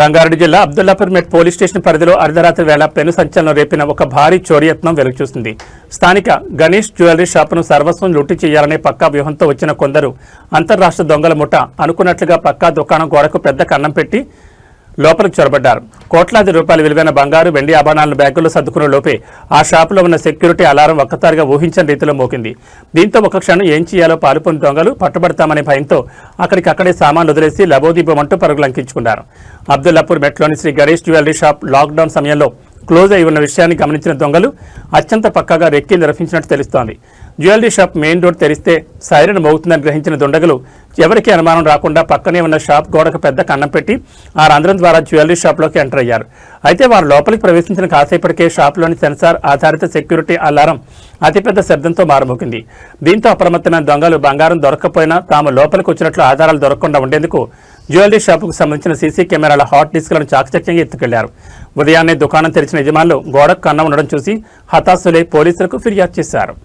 రంగారెడ్డి జిల్లా అబ్దుల్లాపూర్ మెట్ police station పరిధిలో అర్ధరాత్రి వేళ పెను సంచలనం రేపిన ఒక భారీ చోరీ యత్నం వెలుగుచూసింది. స్థానిక గణేష్ జ్యువెలరీ షాపును సర్వస్వం లూటీ చేయాలనే పక్కా వ్యూహంతో వచ్చిన కొందరు అంతర్రాష్ట్ర దొంగల ముఠ అనుకున్నట్లుగా పక్కా దుకాణం గోడకు పెద్ద కన్నం పెట్టి లోపలికి చొరబడ్డారు. కోట్లాది రూపాయల విలువైన బంగారు, వెండి ఆభరణాలను బ్యాగుల్లో సర్దుకునే లోపే ఆ షాపులో ఉన్న సెక్యూరిటీ అలారం ఒక్కసారిగా ఊహించని రీతిలో మోగింది. దీంతో ఒక క్షణం ఏం చేయాలో పాలుపోని దొంగలు పట్టుబడతామనే భయంతో అక్కడికక్కడే సామాన్లు వదిలేసి లబోదీపమంటూ పరుగులంకించుకున్నారు. అబ్దుల్లాపూర్ మెట్లోని Shri Ganesh jewellery shop lockdown సమయంలో క్లోజ్ అయి ఉన్న విషయాన్ని గమనించిన దొంగలు అత్యంత పక్కాగా రెక్కి నిర్వహించినట్టు తెలుస్తోంది. జ్యువెలరీ షాప్ మెయిన్ డోర్ తెరిస్తే సైరన్ మోగుతుందని గ్రహించిన దుండగులు ఎవరికీ అనుమానం రాకుండా పక్కనే ఉన్న షాప్ గోడకు పెద్ద కన్నం పెట్టి ఆ రంధ్రం ద్వారా జ్యువెలరీ షాప్లోకి ఎంటర్ అయ్యారు. అయితే వారు లోపలికి ప్రవేశించిన కాసేపటికే షాప్లోని సెన్సార్ ఆధారిత సెక్యూరిటీ అలారం అతిపెద్ద శబ్దంతో మారుమోగింది. దీంతో అప్రమత్తమైన దొంగలు బంగారం దొరక్కపోయినా తాము లోపలికి వచ్చినట్లు ఆధారాలు దొరకకుండా ఉండేందుకు జ్యువెలరీ షాపుకు సంబంధించిన సీసీ కెమెరాల హాట్ డిస్క్లను చాకచక్యంగా ఎత్తుకెళ్లారు. ఉదయాన్నే దుకాణం తెరిచిన యజమానులు గోడకు కన్నం ఉండడం చూసి హతాశులై పోలీసులకు ఫిర్యాదు చేశారు.